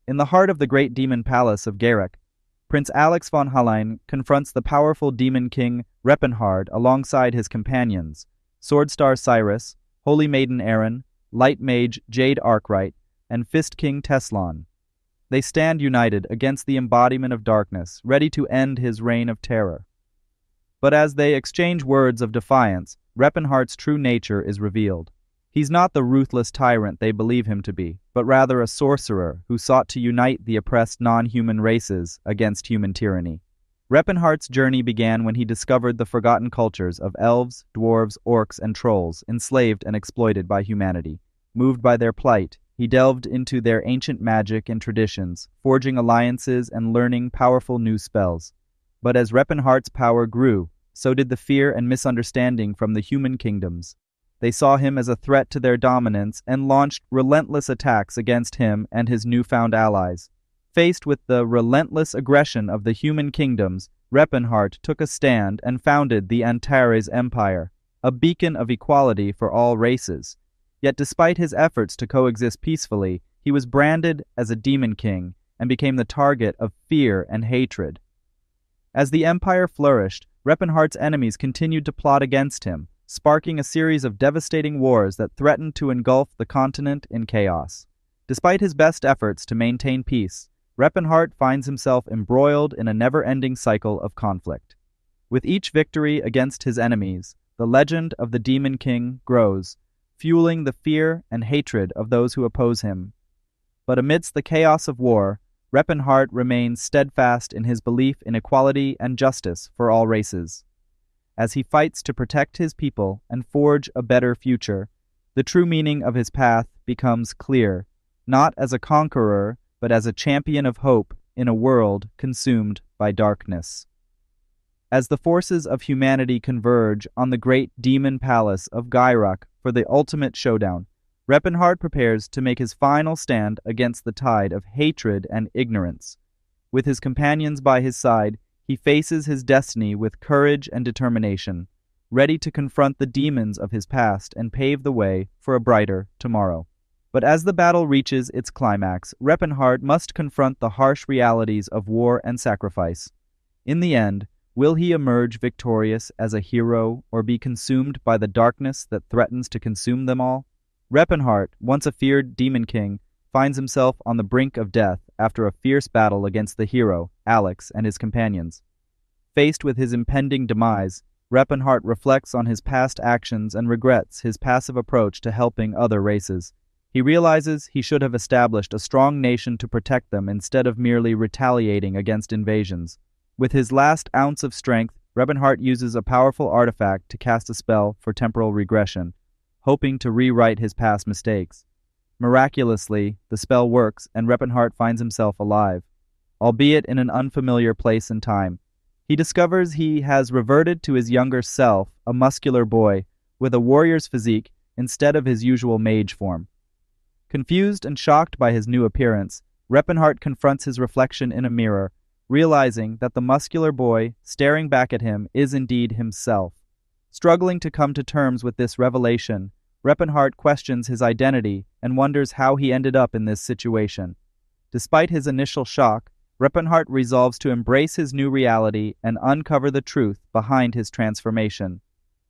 In the heart of the great demon palace of Garek, Prince Alex von Hallein confronts the powerful demon king Reppenhard alongside his companions, Sword Star Cyrus, Holy Maiden Aaron, Light Mage Jade Arkwright, and Fist King Teslon. They stand united against the embodiment of darkness, ready to end his reign of terror. But as they exchange words of defiance, Reppenhardt's true nature is revealed. He's not the ruthless tyrant they believe him to be, but rather a sorcerer who sought to unite the oppressed non-human races against human tyranny. Reppenhardt's journey began when he discovered the forgotten cultures of elves, dwarves, orcs, and trolls enslaved and exploited by humanity. Moved by their plight, he delved into their ancient magic and traditions, forging alliances and learning powerful new spells. But as Reppenhardt's power grew, so did the fear and misunderstanding from the human kingdoms. They saw him as a threat to their dominance and launched relentless attacks against him and his newfound allies. Faced with the relentless aggression of the human kingdoms, Reppenhardt took a stand and founded the Antares Empire, a beacon of equality for all races. Yet despite his efforts to coexist peacefully, he was branded as a demon king and became the target of fear and hatred. As the empire flourished, Reppenhardt's enemies continued to plot against him, sparking a series of devastating wars that threatened to engulf the continent in chaos. Despite his best efforts to maintain peace, Reppenhardt finds himself embroiled in a never-ending cycle of conflict. With each victory against his enemies, the legend of the Demon King grows, fueling the fear and hatred of those who oppose him. But amidst the chaos of war, Reppenhardt remains steadfast in his belief in equality and justice for all races. As he fights to protect his people and forge a better future, the true meaning of his path becomes clear, not as a conqueror, but as a champion of hope in a world consumed by darkness. As the forces of humanity converge on the great demon palace of Gairak for the ultimate showdown, Reppenhardt prepares to make his final stand against the tide of hatred and ignorance. With his companions by his side, he faces his destiny with courage and determination, ready to confront the demons of his past and pave the way for a brighter tomorrow. But as the battle reaches its climax, Reppenhardt must confront the harsh realities of war and sacrifice. In the end, will he emerge victorious as a hero or be consumed by the darkness that threatens to consume them all? Reppenhardt, once a feared demon king, finds himself on the brink of death after a fierce battle against the hero, Alex, and his companions. Faced with his impending demise, Reppenhardt reflects on his past actions and regrets his passive approach to helping other races. He realizes he should have established a strong nation to protect them instead of merely retaliating against invasions. With his last ounce of strength, Reppenhardt uses a powerful artifact to cast a spell for temporal regression, hoping to rewrite his past mistakes. Miraculously, the spell works and Reppenhardt finds himself alive, albeit in an unfamiliar place and time. He discovers he has reverted to his younger self, a muscular boy, with a warrior's physique instead of his usual mage form. Confused and shocked by his new appearance, Reppenhardt confronts his reflection in a mirror, realizing that the muscular boy staring back at him is indeed himself. Struggling to come to terms with this revelation, Reppenhardt questions his identity and wonders how he ended up in this situation. Despite his initial shock, Reppenhardt resolves to embrace his new reality and uncover the truth behind his transformation.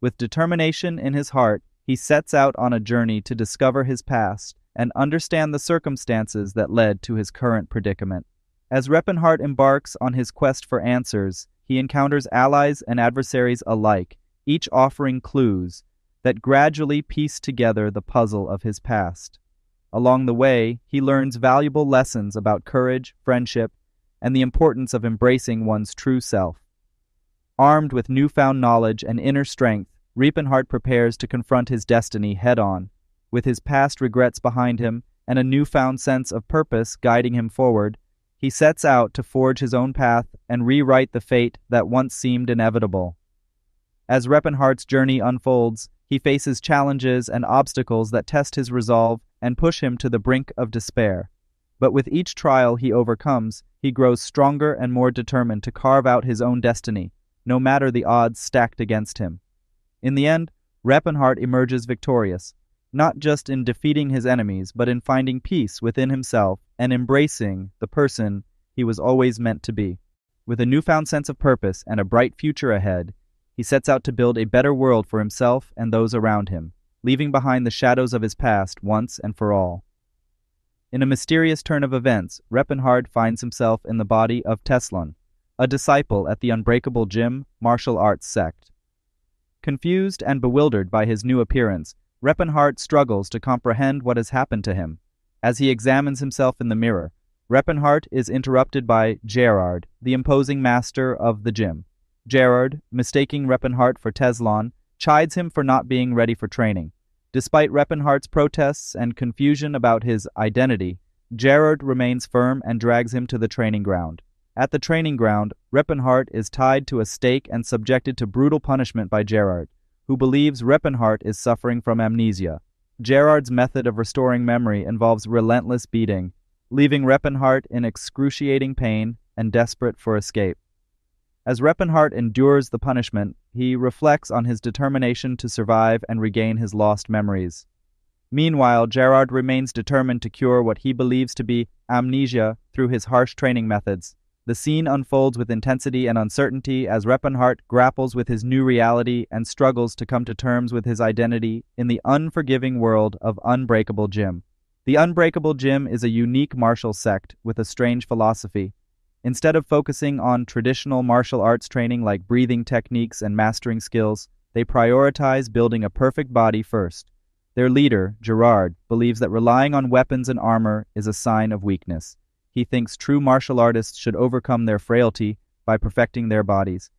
With determination in his heart, he sets out on a journey to discover his past and understand the circumstances that led to his current predicament. As Reppenhardt embarks on his quest for answers, he encounters allies and adversaries alike, each offering clues that gradually piece together the puzzle of his past. Along the way, he learns valuable lessons about courage, friendship, and the importance of embracing one's true self. Armed with newfound knowledge and inner strength, Reppenhardt prepares to confront his destiny head-on. With his past regrets behind him and a newfound sense of purpose guiding him forward, he sets out to forge his own path and rewrite the fate that once seemed inevitable. As Reppenhardt's journey unfolds, he faces challenges and obstacles that test his resolve and push him to the brink of despair. But with each trial he overcomes, he grows stronger and more determined to carve out his own destiny, no matter the odds stacked against him. In the end, Reppenhardt emerges victorious, not just in defeating his enemies, but in finding peace within himself and embracing the person he was always meant to be. With a newfound sense of purpose and a bright future ahead, he sets out to build a better world for himself and those around him, leaving behind the shadows of his past once and for all. In a mysterious turn of events, Repenhard finds himself in the body of Teslon, a disciple at the Unbreakable Gym martial arts sect. Confused and bewildered by his new appearance, Repenhard struggles to comprehend what has happened to him. As he examines himself in the mirror, Repenhard is interrupted by Gerard, the imposing master of the gym. Gerard, mistaking Repenhard for Teslon, chides him for not being ready for training. Despite Repenhard's protests and confusion about his identity, Gerard remains firm and drags him to the training ground. At the training ground, Repenhard is tied to a stake and subjected to brutal punishment by Gerard, who believes Repenhard is suffering from amnesia. Gerard's method of restoring memory involves relentless beating, leaving Repenhard in excruciating pain and desperate for escape. As Repenhard endures the punishment, he reflects on his determination to survive and regain his lost memories. Meanwhile, Gerard remains determined to cure what he believes to be amnesia through his harsh training methods. The scene unfolds with intensity and uncertainty as Repenhard grapples with his new reality and struggles to come to terms with his identity in the unforgiving world of Unbreakable Gym. The Unbreakable Gym is a unique martial sect with a strange philosophy. Instead of focusing on traditional martial arts training like breathing techniques and mastering skills, they prioritize building a perfect body first. Their leader, Gerard, believes that relying on weapons and armor is a sign of weakness. He thinks true martial artists should overcome their frailty by perfecting their bodies.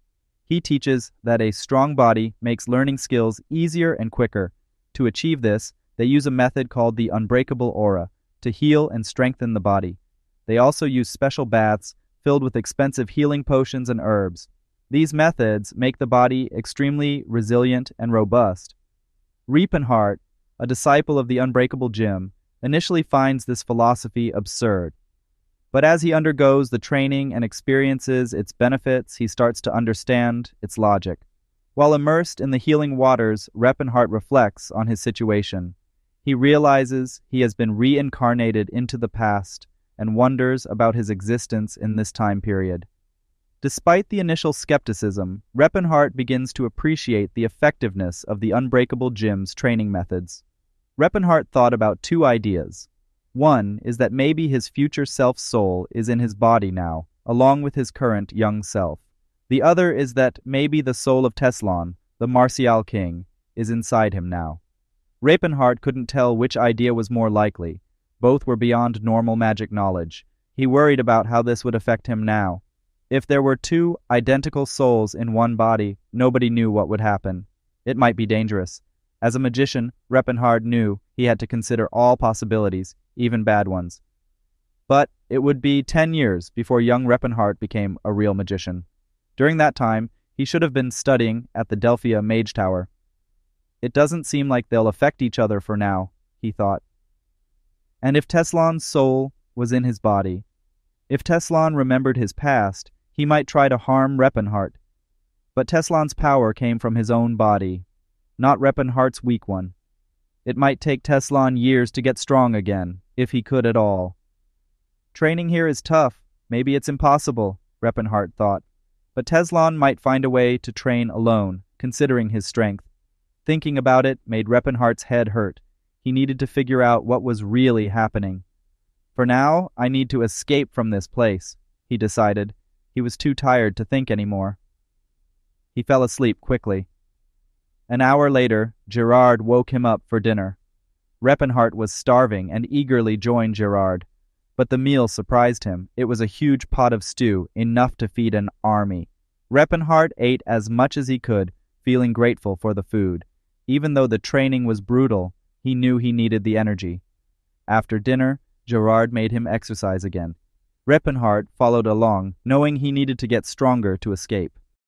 He teaches that a strong body makes learning skills easier and quicker. To achieve this, they use a method called the Unbreakable Aura to heal and strengthen the body. They also use special baths filled with expensive healing potions and herbs. These methods make the body extremely resilient and robust. Repenhard, a disciple of the Unbreakable Gym, initially finds this philosophy absurd. But as he undergoes the training and experiences its benefits, he starts to understand its logic. While immersed in the healing waters, Repenhard reflects on his situation. He realizes he has been reincarnated into the past and wonders about his existence in this time period. Despite the initial skepticism, Repenhard begins to appreciate the effectiveness of the Unbreakable Gym's training methods. Repenhard thought about two ideas. One is that maybe his future self-soul is in his body now, along with his current young self. The other is that maybe the soul of Teslon, the Martial King, is inside him now. Repenhard couldn't tell which idea was more likely. Both were beyond normal magic knowledge. He worried about how this would affect him now. If there were two identical souls in one body, nobody knew what would happen. It might be dangerous. As a magician, Repenhard knew he had to consider all possibilities, even bad ones. But it would be 10 years before young Repenhard became a real magician. During that time, he should have been studying at the Delphia Mage Tower. It doesn't seem like they'll affect each other for now, he thought. And if Teslon's soul was in his body, if Teslon remembered his past, he might try to harm Repenhard. But Teslon's power came from his own body, not Repenhard's weak one. It might take Teslon years to get strong again, if he could at all. Training here is tough. Maybe it's impossible, Repenhard thought. But Teslon might find a way to train alone, considering his strength. Thinking about it made Repenhard's head hurt. He needed to figure out what was really happening. For now, I need to escape from this place, he decided. He was too tired to think anymore. He fell asleep quickly. An hour later, Gerard woke him up for dinner. Repenhard was starving and eagerly joined Gerard. But the meal surprised him. It was a huge pot of stew, enough to feed an army. Repenhard ate as much as he could, feeling grateful for the food. Even though the training was brutal, he knew he needed the energy. After dinner, Gerard made him exercise again. Repenhard followed along, knowing he needed to get stronger to escape.